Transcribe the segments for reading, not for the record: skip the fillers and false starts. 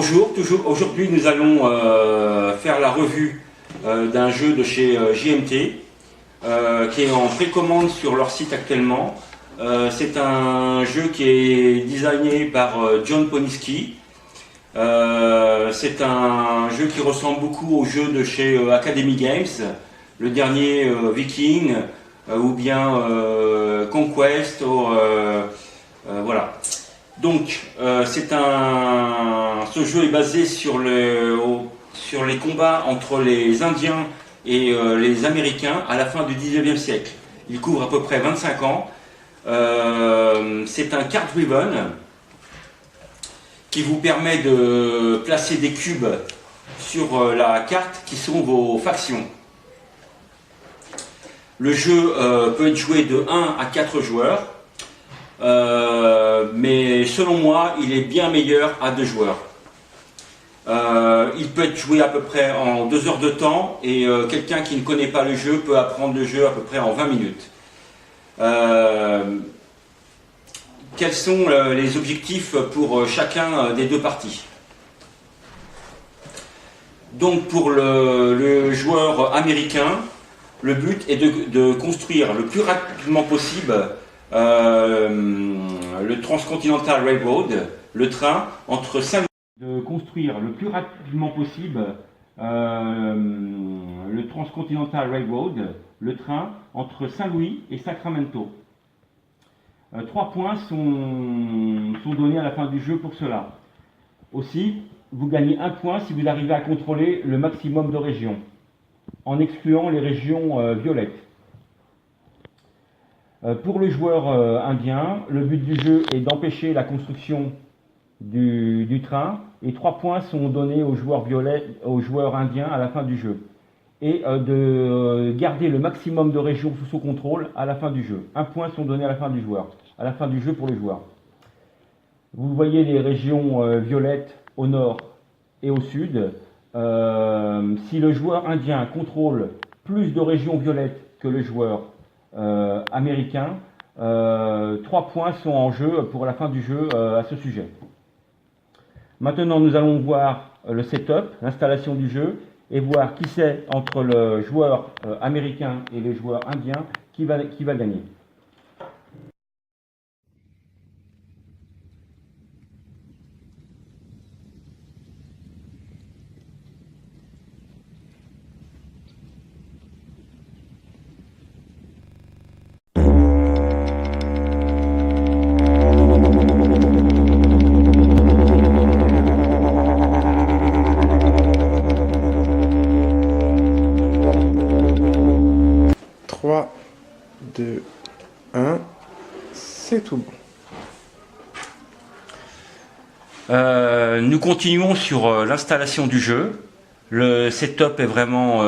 Bonjour, aujourd'hui nous allons faire la revue d'un jeu de chez JMT qui est en précommande sur leur site actuellement. C'est un jeu qui est designé par John Poniski. C'est un jeu qui ressemble beaucoup au jeu de chez Academy Games, le dernier Viking ou bien Conquest. Voilà. Donc, ce jeu est basé sur les combats entre les Indiens et les Américains à la fin du 19e siècle. Il couvre à peu près 25 ans. C'est un card driven qui vous permet de placer des cubes sur la carte qui sont vos factions. Le jeu peut être joué de 1 à 4 joueurs. Mais selon moi, il est bien meilleur à 2 joueurs. Il peut être joué à peu près en 2 heures de temps et quelqu'un qui ne connaît pas le jeu peut apprendre le jeu à peu près en 20 minutes. Quels sont les objectifs pour chacun des 2 parties? Donc pour le joueur américain, le but est de construire le plus rapidement possible le Transcontinental Railroad, le train entre Saint-Louis. De construire le plus rapidement possible le Transcontinental Railroad, le train entre Saint-Louis et Sacramento. 3 points sont donnés à la fin du jeu pour cela. Aussi, vous gagnez 1 point si vous arrivez à contrôler le maximum de régions, en excluant les régions violettes. Pour le joueur indien, le but du jeu est d'empêcher la construction du train et 3 points sont donnés aux joueurs indiens à la fin du jeu et de garder le maximum de régions sous son contrôle à la fin du jeu. 1 point sont donnés à la fin du jeu pour les joueurs. Vous voyez les régions violettes au nord et au sud. Si le joueur indien contrôle plus de régions violettes que le joueur américain, 3 points sont en jeu pour la fin du jeu à ce sujet. Maintenant, nous allons voir le setup, l'installation du jeu, et voir qui c'est entre le joueur américain et le joueur indien qui va gagner. Trois, 2, 1, c'est tout bon. Nous continuons sur l'installation du jeu. Le setup est vraiment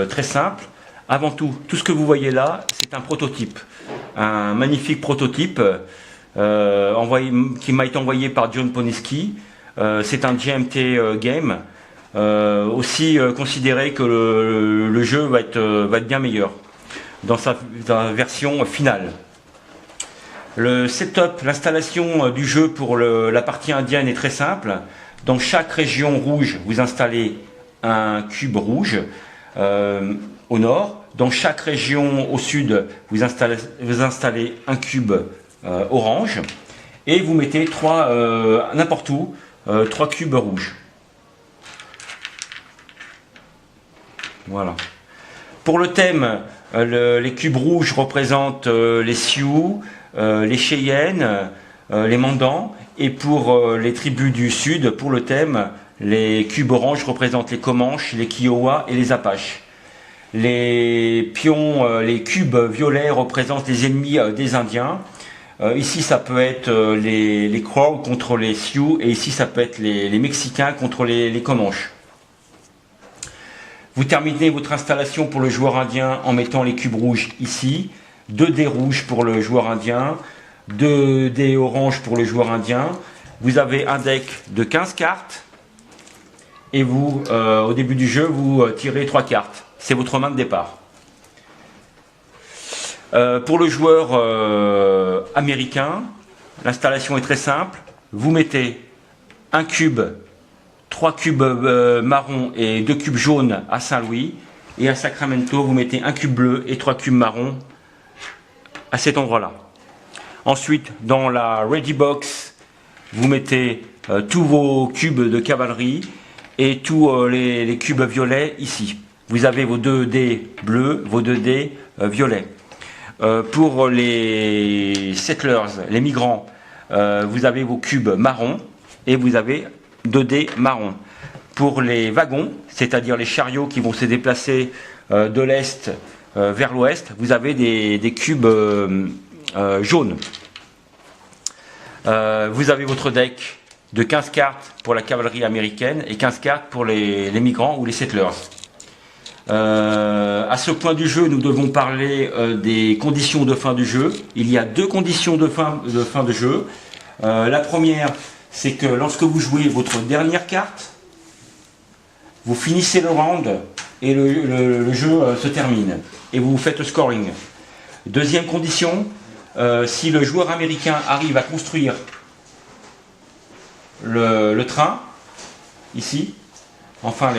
très simple. Avant tout ce que vous voyez là, c'est un prototype. Un magnifique prototype qui m'a été envoyé par John Poniski. C'est un GMT game. Aussi considéré que le jeu va être bien meilleur dans sa version finale. Le setup, l'installation du jeu pour la partie indienne est très simple. Dans chaque région rouge, vous installez un cube rouge au nord. Dans chaque région au sud, vous installez un cube orange. Et vous mettez n'importe où, 3 cubes rouges. Voilà. Pour le thème, les cubes rouges représentent les Sioux, les Cheyennes, les Mandans, et pour les tribus du sud, pour le thème, les cubes oranges représentent les Comanches, les Kiowa et les Apaches. Les pions, les cubes violets représentent les ennemis des Indiens. Ici, ça peut être les Crows contre les Sioux, et ici, ça peut être les Mexicains contre les Comanches. Vous terminez votre installation pour le joueur indien en mettant les cubes rouges ici, 2 dés rouges pour le joueur indien, 2 dés oranges pour le joueur indien. Vous avez un deck de 15 cartes et vous, au début du jeu, vous tirez 3 cartes. C'est votre main de départ. Pour le joueur américain, l'installation est très simple. Vous mettez un cube 3 cubes marron et 2 cubes jaunes à Saint-Louis. Et à Sacramento, vous mettez 1 cube bleu et 3 cubes marron à cet endroit-là. Ensuite, dans la Ready Box, vous mettez tous vos cubes de cavalerie et tous les cubes violets ici. Vous avez vos 2 dés bleus, vos 2 dés violets. Pour les settlers, les migrants, vous avez vos cubes marrons et vous avez 2 dés marrons. Pour les wagons, c'est-à-dire les chariots qui vont se déplacer de l'est vers l'ouest, vous avez des cubes jaunes. Vous avez votre deck de 15 cartes pour la cavalerie américaine et 15 cartes pour les migrants ou les settlers. À ce point du jeu, nous devons parler des conditions de fin du jeu. Il y a 2 conditions de fin de jeu. La première, c'est que lorsque vous jouez votre dernière carte, vous finissez le round et le jeu se termine. Et vous faites le scoring. Deuxième condition, si le joueur américain arrive à construire le train, ici, enfin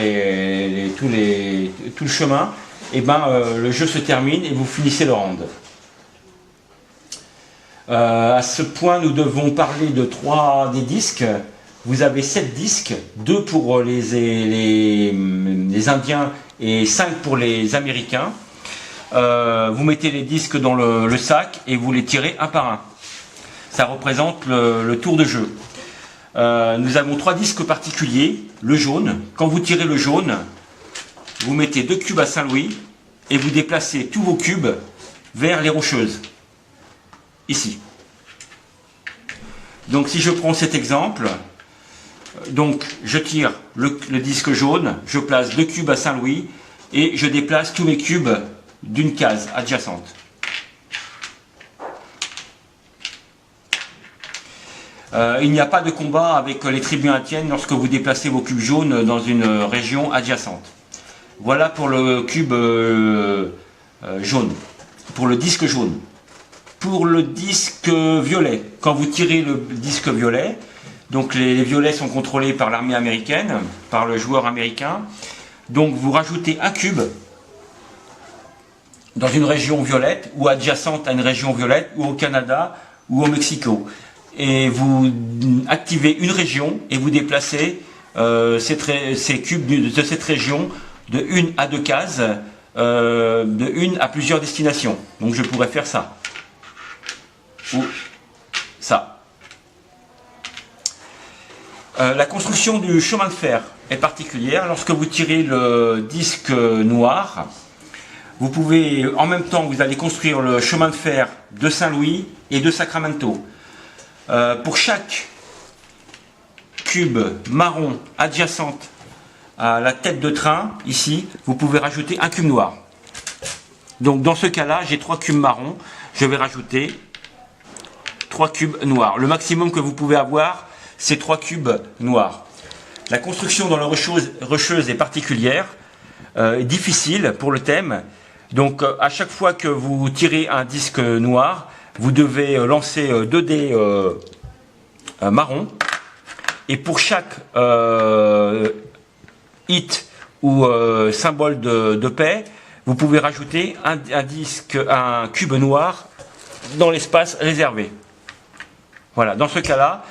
tout le chemin, et ben le jeu se termine et vous finissez le round. À ce point, nous devons parler de 3 des disques. Vous avez 7 disques, 2 pour les Indiens et 5 pour les Américains. Vous mettez les disques dans le sac et vous les tirez un par un. Ça représente le tour de jeu. Nous avons 3 disques particuliers. Le jaune, quand vous tirez le jaune, vous mettez 2 cubes à Saint-Louis et vous déplacez tous vos cubes vers les Rocheuses. Ici. Donc si je prends cet exemple, donc je tire le disque jaune, je place 2 cubes à Saint-Louis et je déplace tous mes cubes d'une case adjacente. Il n'y a pas de combat avec les tribus indiennes lorsque vous déplacez vos cubes jaunes dans une région adjacente. Voilà pour le cube jaune, pour le disque jaune. Pour le disque violet, quand vous tirez le disque violet, donc les violets sont contrôlés par l'armée américaine, par le joueur américain, donc vous rajoutez un cube dans une région violette ou adjacente à une région violette ou au Canada ou au Mexico. Et vous activez une région et vous déplacez ces cubes de cette région de 1 à 2 cases, de 1 à plusieurs destinations. Donc je pourrais faire ça. Ou ça. La construction du chemin de fer est particulière. Lorsque vous tirez le disque noir, vous pouvez, en même temps, vous allez construire le chemin de fer de Saint-Louis et de Sacramento. Pour chaque cube marron adjacente à la tête de train, ici, vous pouvez rajouter un cube noir. Donc dans ce cas-là, j'ai 3 cubes marrons, je vais rajouter 3 cubes noirs. Le maximum que vous pouvez avoir, c'est 3 cubes noirs. La construction dans la rocheuse est particulière, difficile pour le thème. Donc à chaque fois que vous tirez un disque noir, vous devez lancer 2 dés marrons. Et pour chaque hit ou symbole de paix, vous pouvez rajouter un cube noir dans l'espace réservé. Voilà, dans ce cas-là,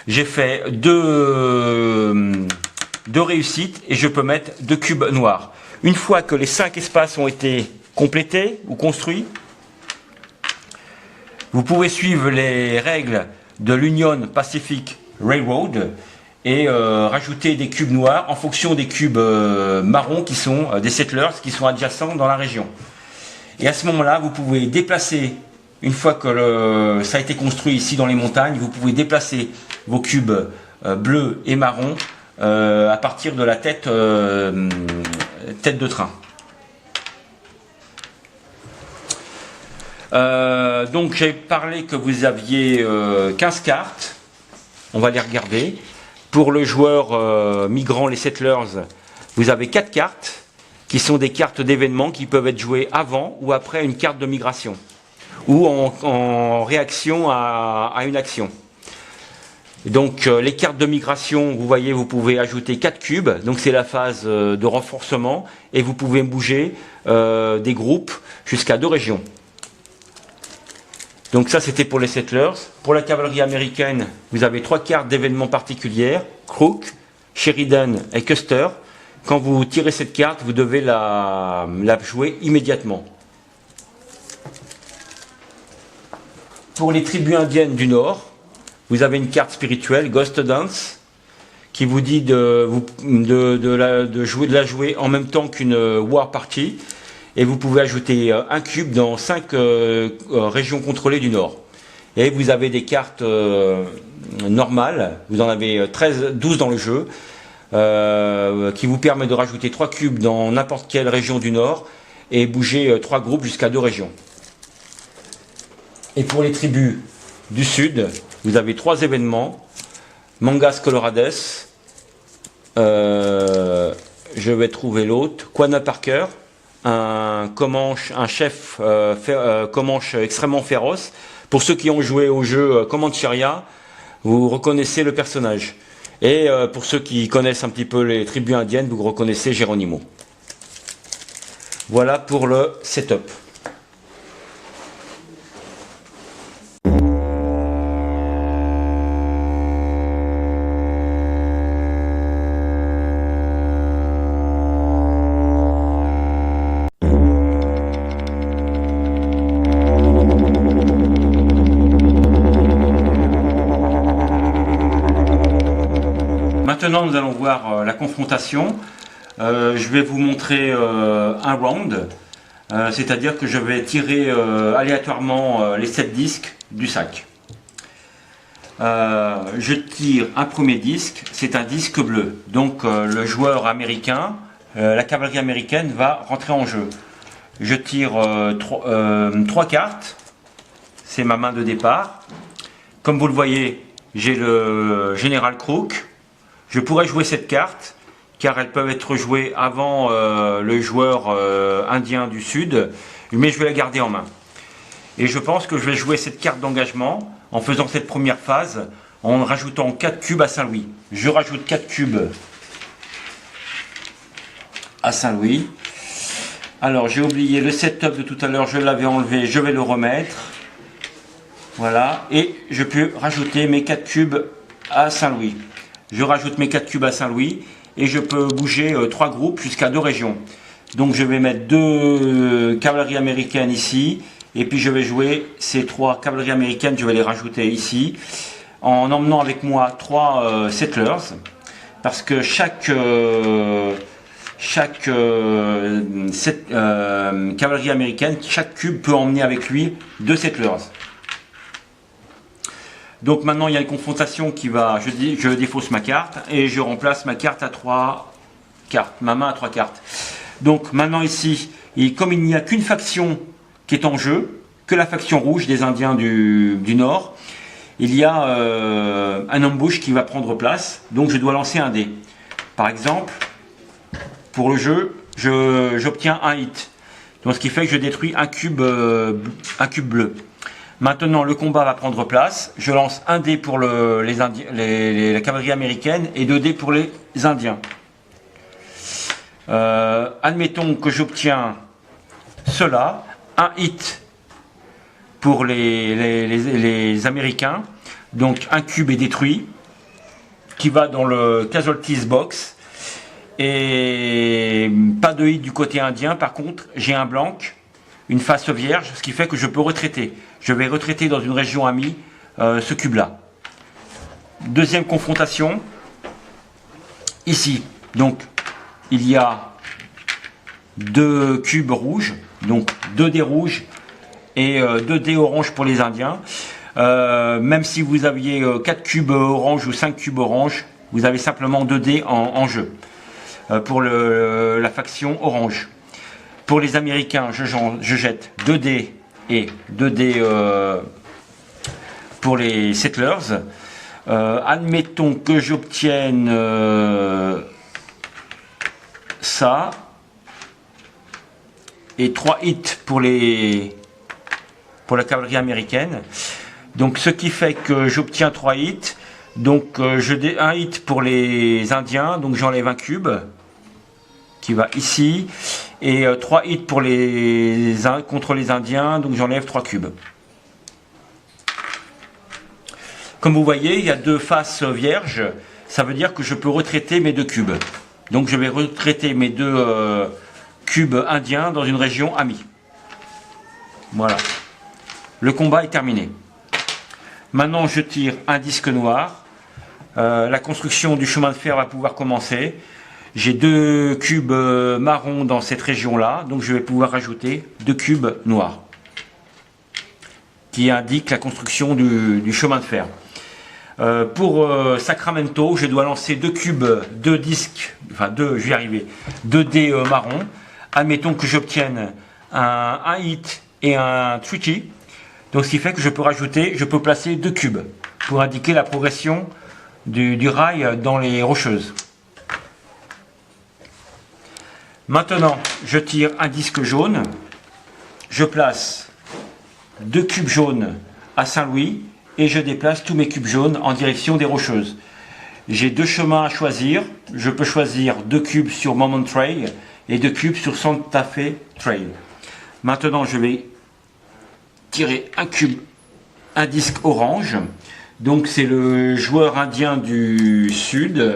j'ai fait 2 réussites et je peux mettre 2 cubes noirs. Une fois que les 5 espaces ont été complétés ou construits, vous pouvez suivre les règles de l'Union Pacific Railroad et rajouter des cubes noirs en fonction des cubes marrons qui sont des settlers qui sont adjacents dans la région. Et à ce moment-là, vous pouvez déplacer, une fois que ça a été construit ici dans les montagnes, vous pouvez déplacer vos cubes bleus et marrons à partir de la tête de train. Donc j'ai parlé que vous aviez 15 cartes, on va les regarder. Pour le joueur migrant, les settlers, vous avez 4 cartes qui sont des cartes d'événements qui peuvent être jouées avant ou après une carte de migration ou en réaction à une action. Donc les cartes de migration, vous voyez, vous pouvez ajouter 4 cubes, donc c'est la phase de renforcement, et vous pouvez bouger des groupes jusqu'à 2 régions. Donc ça c'était pour les settlers. Pour la cavalerie américaine, vous avez 3 cartes d'événements particulières, Crook, Sheridan et Custer. Quand vous tirez cette carte, vous devez la jouer immédiatement. Pour les tribus indiennes du Nord, vous avez une carte spirituelle, Ghost Dance, qui vous dit de la jouer en même temps qu'une War Party. Et vous pouvez ajouter un cube dans 5 régions contrôlées du Nord. Et vous avez des cartes normales, vous en avez 12 dans le jeu, qui vous permet de rajouter 3 cubes dans n'importe quelle région du Nord et bouger 3 groupes jusqu'à 2 régions. Et pour les tribus du Sud, vous avez 3 événements. Mangas Colorades, je vais trouver l'autre, Quanah Parker, un chef Comanche extrêmement féroce. Pour ceux qui ont joué au jeu Comancheria, vous reconnaissez le personnage. Et pour ceux qui connaissent un petit peu les tribus indiennes, vous reconnaissez Geronimo. Voilà pour le setup. Maintenant, nous allons voir la confrontation. Je vais vous montrer un round, c'est-à-dire que je vais tirer aléatoirement les 7 disques du sac. Je tire un premier disque, c'est un disque bleu. Donc le joueur américain, la cavalerie américaine va rentrer en jeu. Je tire 3 cartes, c'est ma main de départ. Comme vous le voyez, j'ai le général Crook. Je pourrais jouer cette carte, car elles peuvent être jouées avant le joueur indien du Sud, mais je vais la garder en main. Et je pense que je vais jouer cette carte d'engagement en faisant cette première phase, en rajoutant 4 cubes à Saint-Louis. Je rajoute 4 cubes à Saint-Louis. Alors j'ai oublié le setup de tout à l'heure, je l'avais enlevé, je vais le remettre. Voilà, et je peux rajouter mes 4 cubes à Saint-Louis. Je rajoute mes 4 cubes à Saint-Louis et je peux bouger 3 groupes jusqu'à 2 régions. Donc je vais mettre 2 cavaleries américaines ici et puis je vais jouer ces 3 cavaleries américaines, je vais les rajouter ici en emmenant avec moi 3 settlers parce que chaque cavalerie américaine, chaque cube peut emmener avec lui 2 settlers. Donc maintenant il y a une confrontation qui va, je défausse ma carte et je remplace ma carte à 3 cartes, ma main à 3 cartes. Donc maintenant ici, comme il n'y a qu'une faction qui est en jeu, que la faction rouge des Indiens du Nord, il y a un ambush qui va prendre place, donc je dois lancer un dé. Par exemple, pour le jeu, j'obtiens un hit, donc ce qui fait que je détruis un cube bleu. Maintenant, le combat va prendre place. Je lance un dé pour la cavalerie américaine et 2 dés pour les Indiens. Admettons que j'obtiens cela, un hit pour les Américains. Donc un cube est détruit, qui va dans le casualties box. Et pas de hit du côté indien. Par contre, j'ai un blanc, une face vierge, ce qui fait que je peux retraiter. Je vais retraiter dans une région amie ce cube-là. Deuxième confrontation, ici. Donc, il y a 2 cubes rouges, donc 2 dés rouges et 2 dés oranges pour les Indiens. Même si vous aviez 4 cubes orange ou 5 cubes orange, vous avez simplement 2 dés en jeu pour la faction orange. Pour les Américains, je jette 2 dés et 2 dés pour les settlers. Admettons que j'obtienne ça et 3 hits pour la cavalerie américaine. Donc ce qui fait que j'obtiens 3 hits. Donc un hit pour les Indiens, donc j'enlève un cube qui va ici, et 3 hits pour contre les Indiens, donc j'enlève 3 cubes. Comme vous voyez, il y a 2 faces vierges, ça veut dire que je peux retraiter mes 2 cubes. Donc je vais retraiter mes 2 cubes indiens dans une région amie. Voilà. Le combat est terminé. Maintenant je tire un disque noir. La construction du chemin de fer va pouvoir commencer. J'ai 2 cubes marrons dans cette région-là, donc je vais pouvoir rajouter 2 cubes noirs qui indiquent la construction du chemin de fer. Pour Sacramento, je dois lancer 2 cubes, 2 disques, enfin 2, je vais y arriver, 2 dés marrons. Admettons que j'obtienne un hit et un tricky. Donc ce qui fait que je peux placer 2 cubes pour indiquer la progression du rail dans les rocheuses. Maintenant, je tire un disque jaune, je place 2 cubes jaunes à Saint-Louis et je déplace tous mes cubes jaunes en direction des rocheuses. J'ai 2 chemins à choisir, je peux choisir 2 cubes sur Mormon Trail et 2 cubes sur Santa Fe Trail. Maintenant, je vais tirer un disque orange, donc c'est le joueur indien du sud.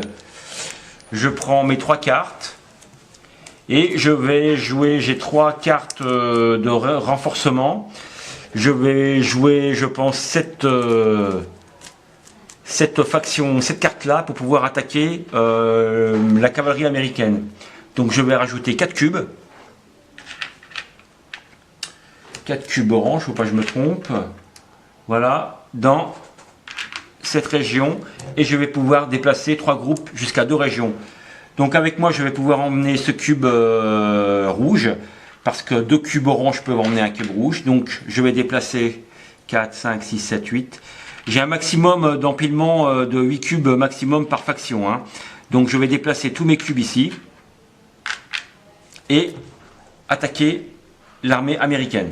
Je prends mes 3 cartes. Et je vais jouer, j'ai 3 cartes de renforcement. Je vais jouer, je pense, cette carte-là pour pouvoir attaquer la cavalerie américaine. Donc je vais rajouter 4 cubes. 4 cubes orange, faut pas que je me trompe. Voilà, dans cette région. Et je vais pouvoir déplacer 3 groupes jusqu'à 2 régions. Donc avec moi, je vais pouvoir emmener ce cube rouge, parce que 2 cubes orange peuvent emmener un cube rouge. Donc je vais déplacer 4, 5, 6, 7, 8. J'ai un maximum d'empilement de 8 cubes maximum par faction. Hein. Donc je vais déplacer tous mes cubes ici et attaquer l'armée américaine.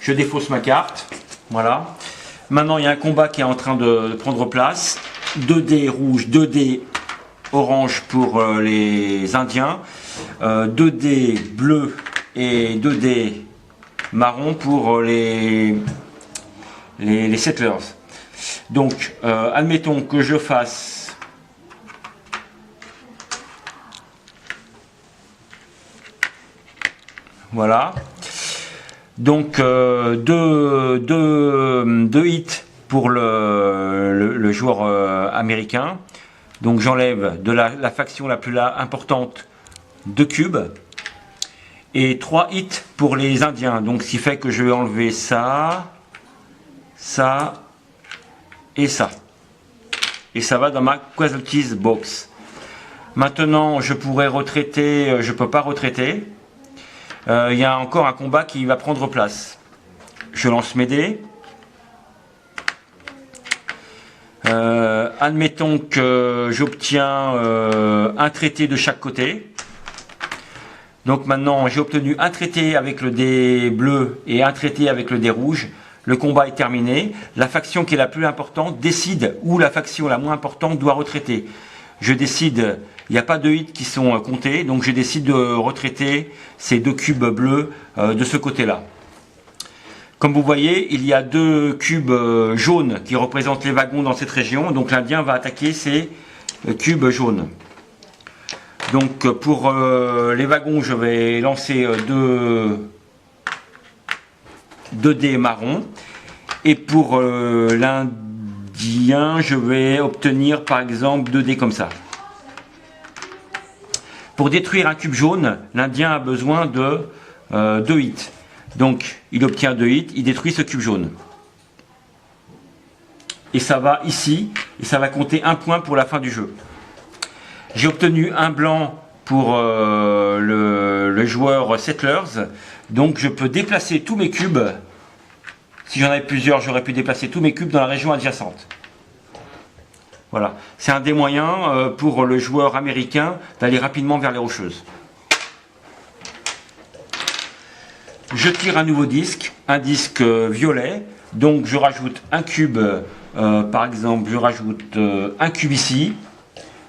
Je défausse ma carte. Voilà. Maintenant, il y a un combat qui est en train de prendre place. 2 dés rouges, 2 dés orange pour les Indiens, 2 dés bleus et 2 dés marrons pour les settlers. Donc, admettons que je fasse voilà. Donc, 2 hits pour le joueur américain. Donc j'enlève de la faction la plus importante 2 cubes. Et 3 hits pour les Indiens. Donc ce qui fait que je vais enlever ça, ça et ça. Et ça va dans ma casualties box. Maintenant je pourrais retraiter, je ne peux pas retraiter. Il y a encore un combat qui va prendre place. Je lance mes dés. Admettons que j'obtiens un traité de chaque côté. Donc maintenant j'ai obtenu un traité avec le dé bleu et un traité avec le dé rouge. Le combat est terminé. La faction qui est la plus importante décide où la faction la moins importante doit retraiter. Je décide, il n'y a pas de hits qui sont comptés, donc je décide de retraiter ces 2 cubes bleus de ce côté-là. Comme vous voyez, il y a 2 cubes jaunes qui représentent les wagons dans cette région. Donc l'Indien va attaquer ces cubes jaunes. Donc pour les wagons, je vais lancer 2 dés marrons. Et pour l'Indien, je vais obtenir par exemple 2 dés comme ça. Pour détruire un cube jaune, l'Indien a besoin de 2 hits. Donc, il obtient 2 hits, il détruit ce cube jaune. Et ça va ici, et ça va compter 1 point pour la fin du jeu. J'ai obtenu un blanc pour le joueur Settlers. Donc, je peux déplacer tous mes cubes. Si j'en avais plusieurs, j'aurais pu déplacer tous mes cubes dans la région adjacente. Voilà. C'est un des moyens pour le joueur américain d'aller rapidement vers les rocheuses. Je tire un nouveau disque, un disque violet, donc je rajoute un cube Par exemple, je rajoute un cube ici.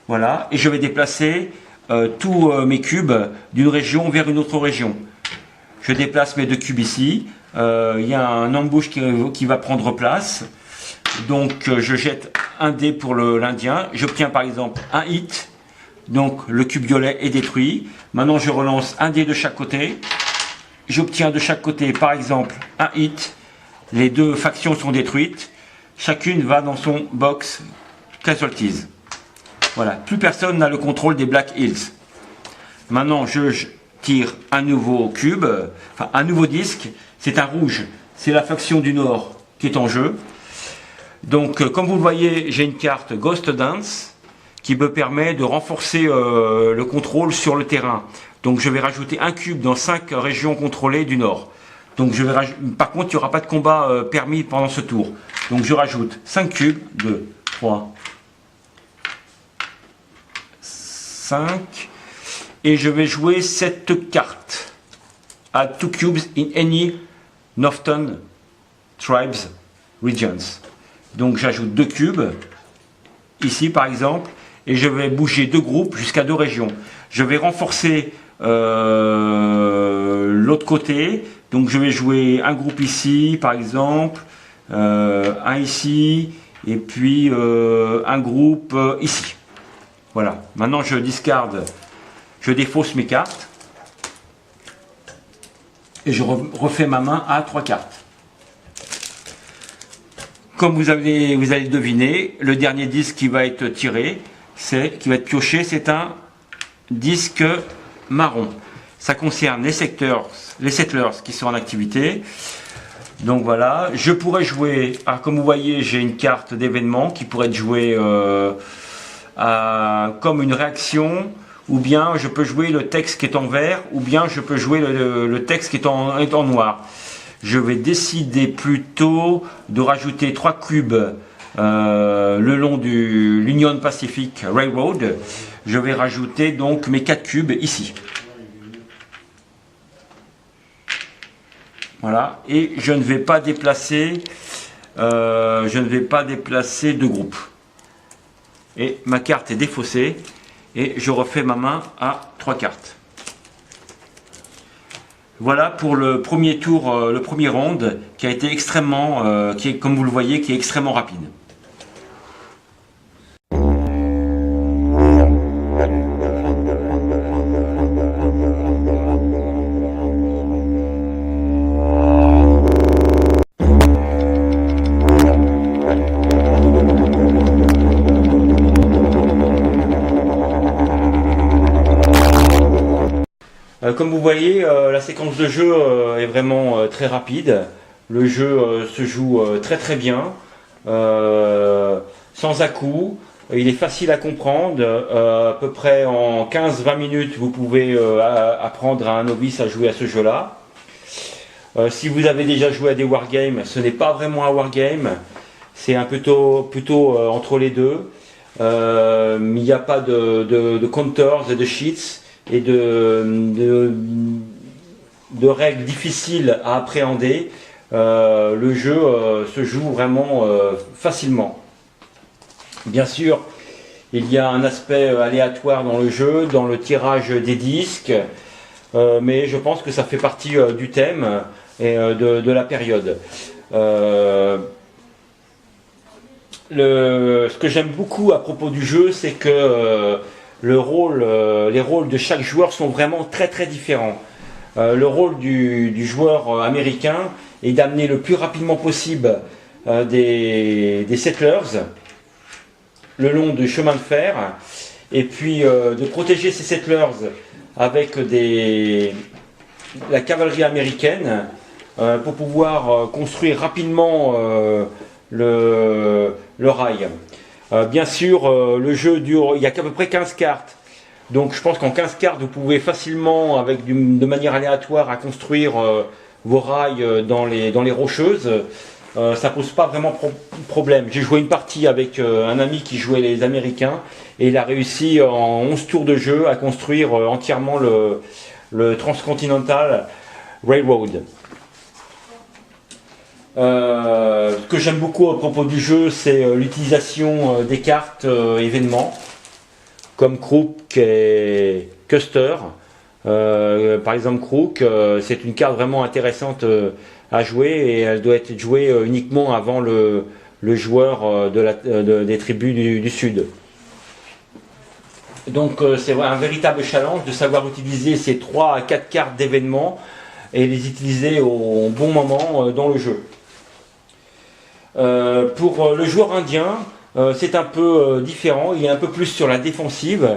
Voilà, et je vais déplacer tous mes cubes d'une région vers une autre région. Je déplace mes deux cubes ici. Il y a un embouche qui va prendre place. Donc je jette un dé pour l'Indien. J'obtiens par exemple un hit. Donc le cube violet est détruit. Maintenant je relance un dé de chaque côté. J'obtiens de chaque côté par exemple un hit. Les deux factions sont détruites. Chacune va dans son box casualties. Voilà, plus personne n'a le contrôle des Black Hills. Maintenant je tire un nouveau cube, enfin un nouveau disque. C'est un rouge, c'est la faction du Nord qui est en jeu. Donc comme vous le voyez, j'ai une carte Ghost Dance qui me permet de renforcer le contrôle sur le terrain. Donc je vais rajouter un cube dans 5 régions contrôlées du Nord. Donc je vais par contre il n'y aura pas de combat permis pendant ce tour. Donc je rajoute 5 cubes, 2, 3, 5. Et je vais jouer cette carte. Add 2 cubes in any Northern Tribes Regions. Donc j'ajoute 2 cubes, ici par exemple, et je vais bouger 2 groupes jusqu'à 2 régions. Je vais renforcer l'autre côté, donc je vais jouer un groupe ici par exemple, un ici, et puis un groupe ici. Voilà, maintenant je discarde, je défausse mes cartes, et je refais ma main à 3 cartes. Comme vous allez deviner, le dernier disque qui va être tiré, qui va être pioché, c'est un disque marron. Ça concerne les settlers qui sont en activité. Donc voilà, je pourrais jouer, comme vous voyez, j'ai une carte d'événement qui pourrait être jouée comme une réaction, ou bien je peux jouer le texte qui est en vert, ou bien je peux jouer le texte qui est en noir. Je vais décider plutôt de rajouter 3 cubes le long de l'Union Pacific Railroad. Je vais rajouter donc mes 4 cubes ici. Voilà, et je ne vais pas déplacer de groupe. Et ma carte est défaussée et je refais ma main à 3 cartes. Voilà pour le premier tour, le premier round qui a été extrêmement, comme vous le voyez, qui est extrêmement rapide. Comme vous voyez, la séquence de jeu est vraiment très rapide. Le jeu se joue très très bien, sans à-coups. Il est facile à comprendre. À peu près en 15-20 minutes, vous pouvez apprendre à un novice à jouer à ce jeu-là. Si vous avez déjà joué à des wargames, ce n'est pas vraiment un wargame. C'est plutôt entre les deux. Il n'y a pas de counters et de cheats et de règles difficiles à appréhender. Le jeu se joue vraiment facilement. Bien sûr, il y a un aspect aléatoire dans le jeu, dans le tirage des disques, mais je pense que ça fait partie du thème et de la période. Ce que j'aime beaucoup à propos du jeu, c'est que les rôles de chaque joueur sont vraiment très très différents. Le rôle du joueur américain est d'amener le plus rapidement possible des settlers le long du chemin de fer, et puis de protéger ces settlers avec la cavalerie américaine pour pouvoir construire rapidement le rail. Bien sûr, le jeu dure, il n'y a qu'à peu près 15 cartes. Donc je pense qu'en 15 cartes, vous pouvez facilement, de manière aléatoire, à construire vos rails dans les rocheuses. Ça pose pas vraiment problème. J'ai joué une partie avec un ami qui jouait les Américains, et il a réussi en 11 tours de jeu à construire entièrement le Transcontinental Railroad. Ce que j'aime beaucoup à propos du jeu, c'est l'utilisation des cartes événements, comme Crook et Custer. Par exemple, Crook, c'est une carte vraiment intéressante à jouer et elle doit être jouée uniquement avant le joueur des tribus du Sud. Donc c'est un véritable challenge de savoir utiliser ces 3 à 4 cartes d'événements et les utiliser au bon moment dans le jeu. Pour le joueur indien, c'est un peu différent, il est un peu plus sur la défensive.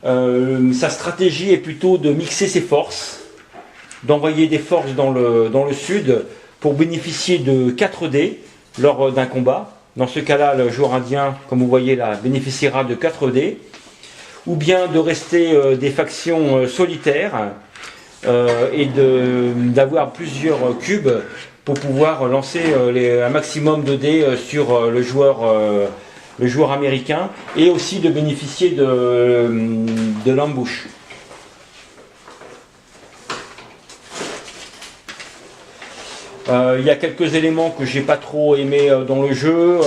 Sa stratégie est plutôt de mixer ses forces, d'envoyer des forces dans le sud pour bénéficier de 4 dés lors d'un combat. Dans ce cas-là, le joueur indien, comme vous voyez là, bénéficiera de 4 dés, ou bien de rester des factions solitaires et d'avoir plusieurs cubes pour pouvoir lancer un maximum de dés sur le joueur américain, et aussi de bénéficier de l'embouche. Il y a quelques éléments que j'ai pas trop aimé dans le jeu.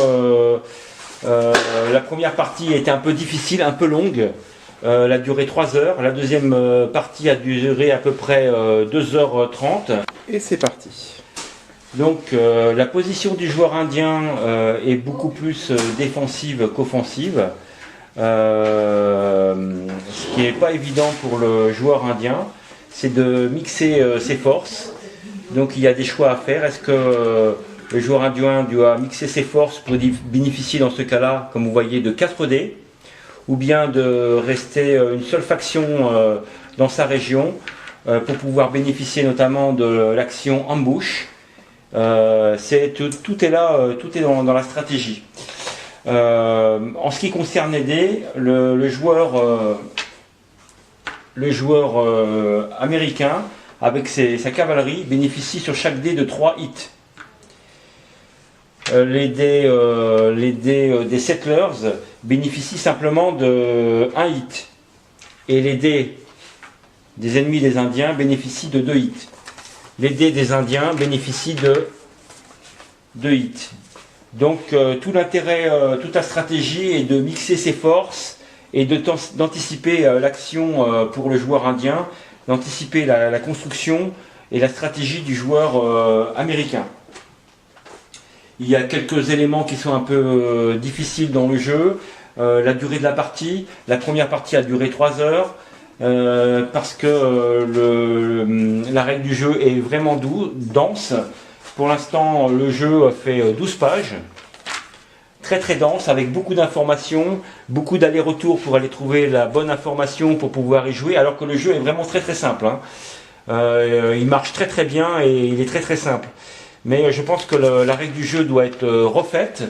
La première partie était un peu difficile, un peu longue. Elle a duré 3 heures. La deuxième partie a duré à peu près 2h30. Et c'est parti. Donc la position du joueur indien est beaucoup plus défensive qu'offensive. Ce qui n'est pas évident pour le joueur indien, c'est de mixer ses forces. Donc il y a des choix à faire. Est-ce que le joueur indien doit mixer ses forces pour bénéficier dans ce cas-là, comme vous voyez, de 4 dés, ou bien de rester une seule faction dans sa région pour pouvoir bénéficier notamment de l'action ambush. Tout est là, tout est dans la stratégie. En ce qui concerne les dés, le joueur américain, avec sa cavalerie, bénéficie sur chaque dé de 3 hits. Les dés des settlers bénéficient simplement de 1 hit. Et les dés des ennemis des Indiens bénéficient de 2 hits. Les dés des Indiens bénéficient de 2 hits. Donc tout l'intérêt, toute la stratégie est de mixer ses forces et d'anticiper l'action pour le joueur indien, d'anticiper la construction et la stratégie du joueur américain. Il y a quelques éléments qui sont un peu difficiles dans le jeu. La durée de la partie, la première partie a duré 3 heures parce que la règle du jeu est vraiment dense. Pour l'instant, le jeu fait 12 pages, très très dense, avec beaucoup d'informations, beaucoup d'allers-retours pour aller trouver la bonne information pour pouvoir y jouer, alors que le jeu est vraiment très très simple. Il marche très très bien et il est très très simple. Mais je pense que la règle du jeu doit être refaite.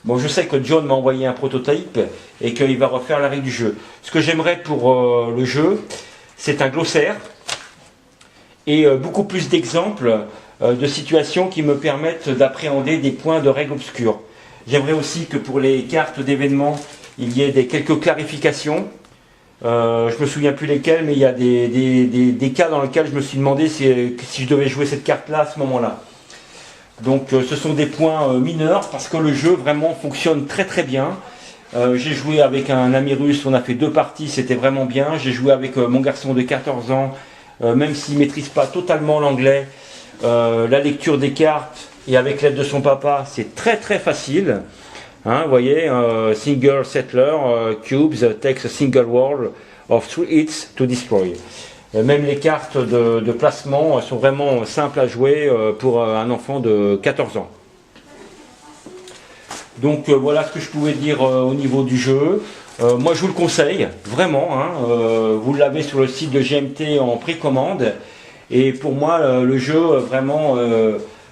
Bon, je sais que John m'a envoyé un prototype et qu'il va refaire la règle du jeu. Ce que j'aimerais pour le jeu, c'est un glossaire et beaucoup plus d'exemples de situations qui me permettent d'appréhender des points de règles obscures. J'aimerais aussi que pour les cartes d'événements, il y ait quelques clarifications. Je ne me souviens plus lesquelles, mais il y a des cas dans lesquels je me suis demandé si je devais jouer cette carte-là à ce moment-là. Donc ce sont des points mineurs parce que le jeu vraiment fonctionne très très bien. J'ai joué avec un ami russe, on a fait 2 parties, c'était vraiment bien. J'ai joué avec mon garçon de 14 ans, même s'il ne maîtrise pas totalement l'anglais. La lecture des cartes et avec l'aide de son papa, c'est très très facile. Vous voyez, single settler, cubes, takes a single world of 3 hits to destroy. Même les cartes de placement sont vraiment simples à jouer pour un enfant de 14 ans. Donc voilà ce que je pouvais dire au niveau du jeu. Moi je vous le conseille, vraiment. Vous l'avez sur le site de GMT en précommande. Et pour moi, le jeu, vraiment,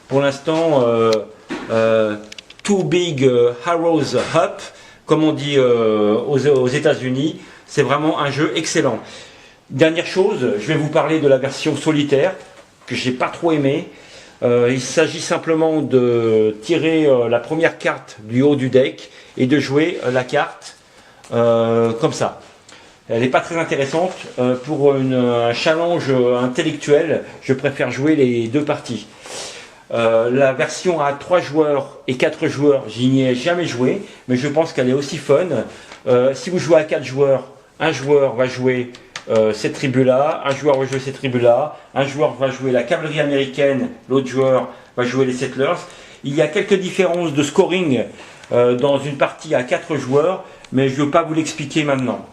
pour l'instant, Too Big Arrows Up, comme on dit aux États-Unis, c'est vraiment un jeu excellent. Dernière chose, je vais vous parler de la version solitaire, que j'ai pas trop aimé. Il s'agit simplement de tirer la première carte du haut du deck et de jouer la carte comme ça. Elle n'est pas très intéressante. Pour un challenge intellectuel, je préfère jouer les 2 parties. La version à 3 joueurs et 4 joueurs, j'y n'y ai jamais joué, mais je pense qu'elle est aussi fun. Si vous jouez à 4 joueurs, un joueur va jouer cette tribu-là, un joueur va jouer cette tribu-là, un joueur va jouer la cavalerie américaine, l'autre joueur va jouer les settlers. Il y a quelques différences de scoring dans une partie à 4 joueurs, mais je ne veux pas vous l'expliquer maintenant.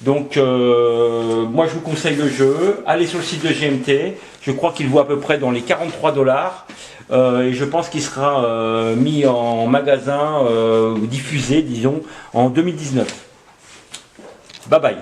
Donc moi je vous conseille le jeu, allez sur le site de GMT, je crois qu'il vaut à peu près dans les 43 $, et je pense qu'il sera mis en magasin, diffusé disons, en 2019. Bye bye.